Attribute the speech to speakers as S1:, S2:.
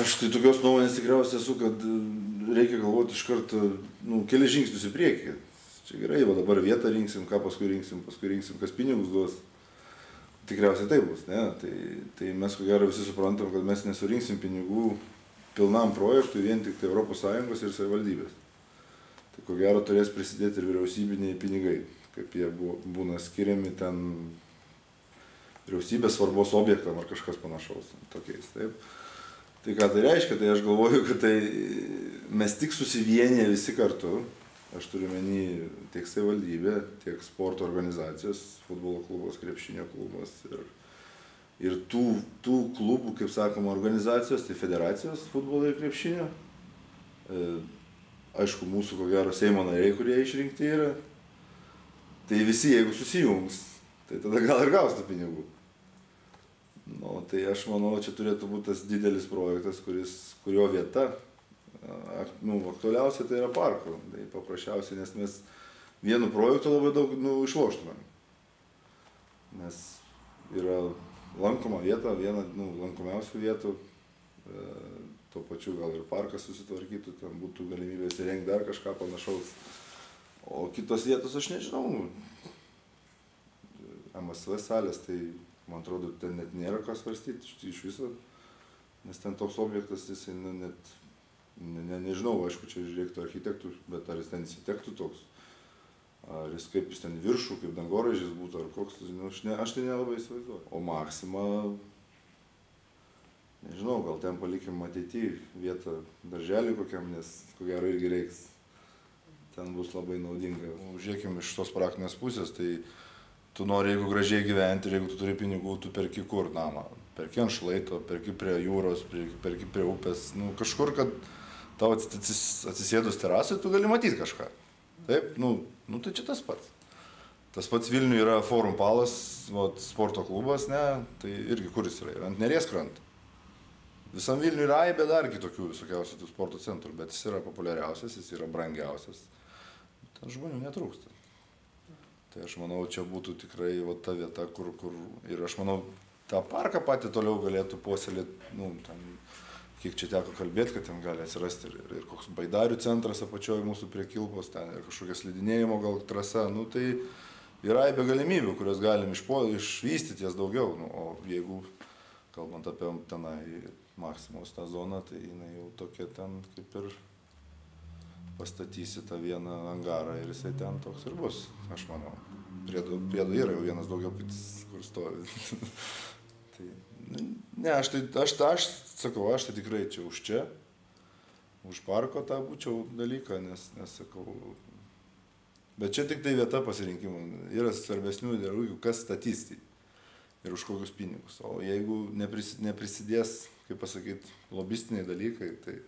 S1: Aš tai tokios nuomonės tikriausiai esu, kad reikia galvoti iš karto, keli žingsnius į priekį. Čia gerai, va dabar vietą rinksim, ką paskui rinksim, kas pinigus duos. Tikriausiai tai bus, ne? Tai mes ko gero visi suprantam, kad mes nesurinksim pinigų pilnam projektui vien tik tai ES ir savivaldybės. Tai ko gero turės prisidėti ir vyriausybiniai pinigai, kaip jie būna skiriami ten vyriausybės svarbos objektam ar kažkas panašaus tokiais, taip. Tai ką tai reiškia, tai aš galvoju, kad tai mes tik susivienyje visi kartu, aš turiu menį tiek savivaldybė, tiek sporto organizacijos, futbolo klubas, krepšinio klubas ir tų klubų, kaip sakoma, organizacijos, tai federacijos futbolo ir krepšinio. Aišku, mūsų ko gero Seimo nariai, kurie išrinkti yra, tai visi, jeigu susijungs, tai tada gal ir gaus tų pinigų. Tai aš manau, čia turėtų būti tas didelis projektas, kurio vieta, aktualiausia tai yra parko. Tai paprasčiausiai, nes mes vienu projektu labai daug išloštumėm. Nes yra lankoma vieta, viena lankomiausių vietų, tuo pačiu gal ir parkas susitvarkytų, ten būtų galimybės įrengti dar kažką panašaus. O kitos vietos aš nežinau. MSV salės, tai man atrodo, ten net nėra ką svarstyti iš viso, nes ten toks objektas, jisai net, nežinau, aišku, čia reiktų architektų, bet ar jis ten įsitektų toks, ar jis kaip jis ten viršų, kaip dangoraižis būtų, ar koks, aš tai nelabai įsivaizduoju. O Maxima, nežinau, gal ten palikim ateityje vietą darželį kokiam, nes ko gero irgi reiks, ten bus labai naudinga. Žiūrėkim iš tos praktinės pusės, tai tu nori, jeigu gražiai gyventi ir jeigu tu turi pinigų, tu perki kur namą. Perki ant šlaito, perki prie jūros, perki prie upės, kažkur, kad tau atsisėdus terasui, tu gali matyti kažką. Taip, tai čia tas pats. Tas pats Vilniuje yra Forum Palas, sporto klubas, ne, tai irgi kuris yra, ant Neries kranto. Visam Vilniuje yra aibė dar kitokių visokiausių tų sporto centrų, bet jis yra populiariausias, jis yra brangiausias. Ten žmonių netrūksta. Tai aš manau, čia būtų tikrai ta vieta, kur ir aš manau, tą parką patį toliau galėtų puoselėti, kiek čia teko kalbėti, kad ten gali atsirasti ir koks baidarių centras apačioje mūsų prie Kilpos, ten ir kažkokia slidinėjimo gal trasa, tai yra aibė galimybių, kurias galim išvystyti jas daugiau, o jeigu, kalbant apie tenai Maximos tą zoną, tai jinai jau tokia ten kaip ir pastatysi tą vieną angarą ir jisai ten toks ir bus, aš manau. Priedo yra jau vienas daugiabutis, kur stovi. Ne, aš sakau, aš tai tikrai čia, už parko tą būčiau dalyką, nes sakau, bet čia tik tai vieta pasirinkimų, yra svarbesnių dalykų, kas statys ir už kokius pinigus, o jeigu neprisidės, kaip pasakyti, lobistiniai dalykai, tai